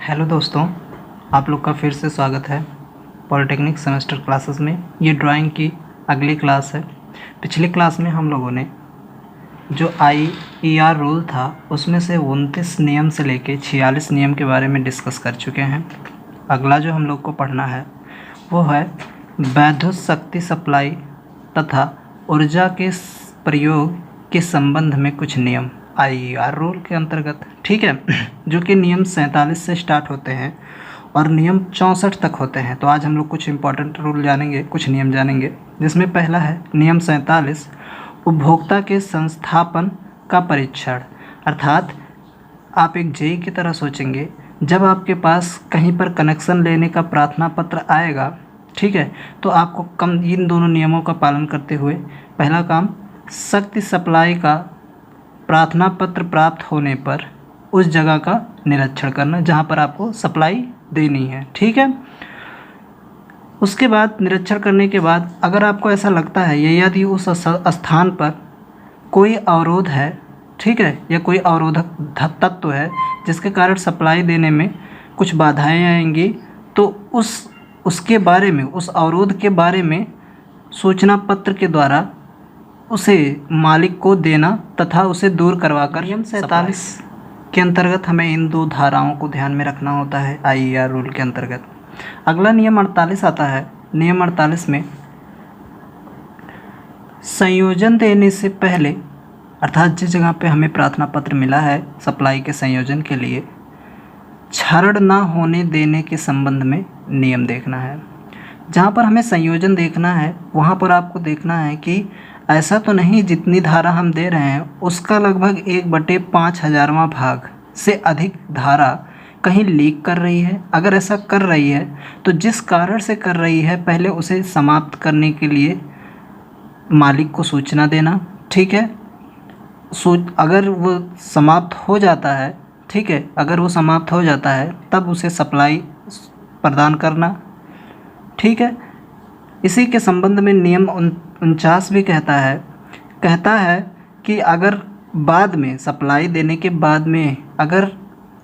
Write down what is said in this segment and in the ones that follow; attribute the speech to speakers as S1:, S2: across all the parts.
S1: Hello दोस्तों, आप लोग का फिर से स्वागत है पॉलिटेक्निक सेमेस्टर क्लासेस में। ये ड्राइंग की अगली क्लास है। पिछली क्लास में हम लोगों ने जो IER रूल था उसमें से 29 नियम से लेके 46 नियम के बारे में डिस्कस कर चुके हैं। अगला जो हम लोग को पढ़ना है वो है विद्युत शक्ति सप्लाई तथा ऊर्जा के प्रयोग के संबंध में कुछ नियम IER रूल के अंतर्गत, ठीक है, जो कि नियम 47 से स्टार्ट होते हैं और नियम 64 तक होते हैं। तो आज हम लोग कुछ इंपॉर्टेंट रूल जानेंगे, कुछ नियम जानेंगे, जिसमें पहला है नियम 47, उपभोक्ता के संस्थापन का परीक्षण। अर्थात आप एक जेई की तरह सोचेंगे, जब आपके पास कहीं पर कनेक्शन लेने का प्रार्थना पत्र आएगा, ठीक है, तो आपको इन दोनों नियमों का पालन करते हुए पहला काम शक्ति सप्लाई का प्रार्थना पत्र प्राप्त होने पर उस जगह का निरीक्षण करना जहाँ पर आपको सप्लाई देनी है, ठीक है। उसके बाद निरीक्षण करने के बाद अगर आपको ऐसा लगता है या यदि उस स्थान पर कोई अवरोध है, ठीक है, या कोई अवरोधक तत्व है जिसके कारण सप्लाई देने में कुछ बाधाएं आएंगी, तो उसके बारे में, उस अवरोध के बारे में सूचना पत्र के द्वारा उसे मालिक को देना तथा उसे दूर करवाकर नियम 47 के अंतर्गत हमें इन दो धाराओं को ध्यान में रखना होता है IER रूल के अंतर्गत। अगला नियम 48 आता है। नियम 48 में संयोजन देने से पहले, अर्थात जिस जगह पे हमें प्रार्थना पत्र मिला है सप्लाई के संयोजन के लिए, क्षरण ना होने देने के संबंध में नियम देखना है। जहाँ पर हमें संयोजन देखना है वहाँ पर आपको देखना है कि ऐसा तो नहीं जितनी धारा हम दे रहे हैं उसका लगभग 1/5000वां भाग से अधिक धारा कहीं लीक कर रही है। अगर ऐसा कर रही है तो जिस कारण से कर रही है पहले उसे समाप्त करने के लिए मालिक को सूचना देना, ठीक है। अगर वो समाप्त हो जाता है, ठीक है, अगर वो समाप्त हो जाता है तब उसे सप्लाई प्रदान करना, ठीक है। इसी के संबंध में नियम 49 भी कहता है कि अगर बाद में सप्लाई देने के बाद में अगर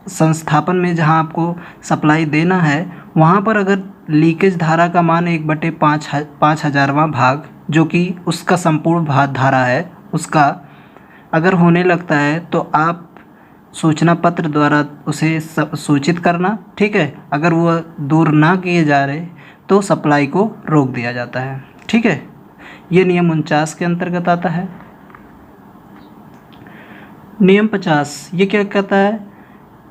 S1: संस्थापन में जहां आपको सप्लाई देना है वहां पर अगर लीकेज धारा का मान 1/5000वां भाग, जो कि उसका संपूर्ण धारा है, उसका अगर होने लगता है तो आप सूचना पत्र द्वारा उसे सूचित करना, ठीक है। अगर वो दूर ना किए जा रहे तो सप्लाई को रोक दिया जाता है, ठीक है। ये नियम 49 के अंतर्गत आता है। नियम 50 ये क्या कहता है?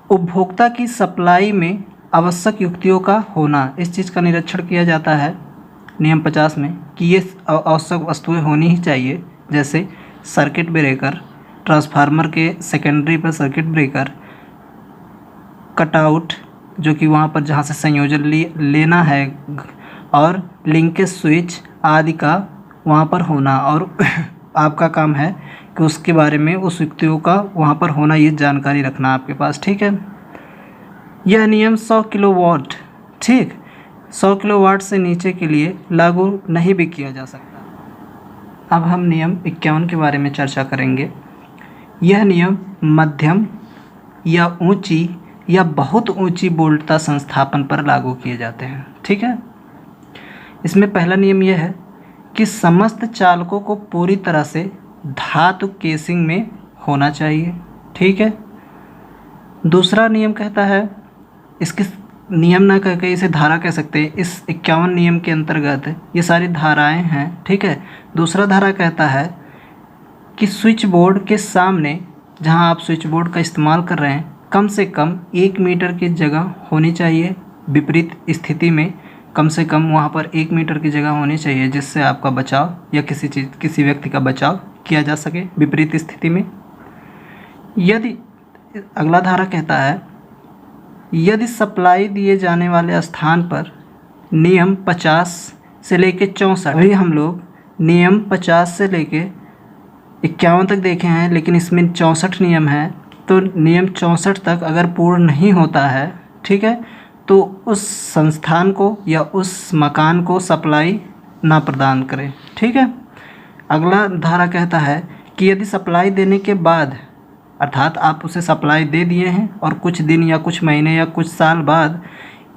S1: उपभोक्ता की सप्लाई में आवश्यक युक्तियों का होना, इस चीज़ का निरीक्षण किया जाता है नियम 50 में कि ये आवश्यक वस्तुएं होनी ही चाहिए, जैसे सर्किट ब्रेकर, ट्रांसफार्मर के सेकेंडरी पर सर्किट ब्रेकर, कटआउट जो कि वहाँ पर जहाँ से संयोजन लेना है, और लिंकेज स्विच आदि का वहाँ पर होना। और आपका काम है कि उसके बारे में, उस युक्तियों का वहाँ पर होना, ये जानकारी रखना आपके पास, ठीक है। यह नियम 100 किलोवाट, ठीक, 100 किलोवाट से नीचे के लिए लागू नहीं भी किया जा सकता। अब हम नियम 51 के बारे में चर्चा करेंगे। यह नियम मध्यम या ऊंची या बहुत ऊंची वोल्टता संस्थापन पर लागू किए जाते हैं, ठीक है। इसमें पहला नियम यह है कि समस्त चालकों को पूरी तरह से धातु केसिंग में होना चाहिए, ठीक है। दूसरा नियम कहता है, इसके नियम ना कह के इसे धारा कह सकते हैं, इस 51 नियम के अंतर्गत ये सारी धाराएं हैं, ठीक है। दूसरा धारा कहता है कि स्विच बोर्ड के सामने, जहां आप स्विच बोर्ड का इस्तेमाल कर रहे हैं, कम से कम 1 मीटर की जगह होनी चाहिए। विपरीत स्थिति में कम से कम वहाँ पर 1 मीटर की जगह होनी चाहिए, जिससे आपका बचाव या किसी व्यक्ति का बचाव किया जा सके विपरीत स्थिति में। यदि अगला धारा कहता है, यदि सप्लाई दिए जाने वाले स्थान पर नियम 50 से लेके 64, अभी हम लोग नियम 50 से लेके 51 तक देखे हैं, लेकिन इसमें 64 नियम है, तो नियम 64 तक अगर पूर्ण नहीं होता है, ठीक है, तो उस संस्थान को या उस मकान को सप्लाई ना प्रदान करें, ठीक है। अगला धारा कहता है कि यदि सप्लाई देने के बाद अर्थात आप उसे सप्लाई दे दिए हैं और कुछ दिन या कुछ महीने या कुछ साल बाद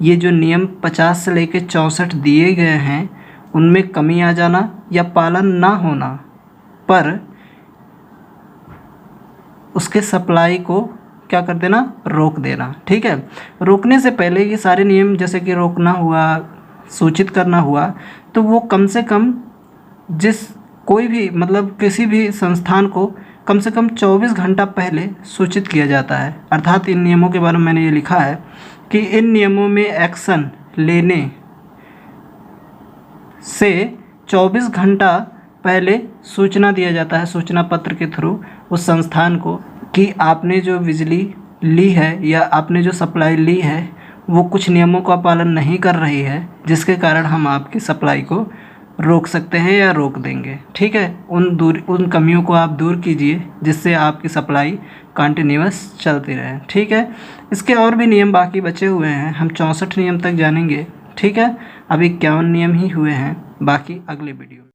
S1: ये जो नियम 50 से लेकर 64 दिए गए हैं उनमें कमी आ जाना या पालन ना होना पर उसके सप्लाई को क्या कर देना, रोक देना। ठीक है, रोकने से पहले ये सारे नियम जैसे कि रोकना हुआ, सूचित करना हुआ, तो वो कम से कम कोई भी मतलब किसी भी संस्थान को कम से कम 24 घंटा पहले सूचित किया जाता है। अर्थात इन नियमों के बारे में मैंने ये लिखा है कि इन नियमों में एक्शन लेने से 24 घंटा पहले सूचना दिया जाता है, सूचना पत्र के थ्रू उस संस्थान को कि आपने जो बिजली ली है या आपने जो सप्लाई ली है वो कुछ नियमों का पालन नहीं कर रही है, जिसके कारण हम आपकी सप्लाई को रोक सकते हैं या रोक देंगे। ठीक है, उन कमियों को आप दूर कीजिए जिससे आपकी सप्लाई कंटिन्यूअस चलती रहे। ठीक है, इसके और भी नियम बाकी बचे हुए हैं, हम 64 नियम तक जानेंगे। ठीक है, अभी 51 नियम ही हुए हैं, बाकी अगले वीडियो।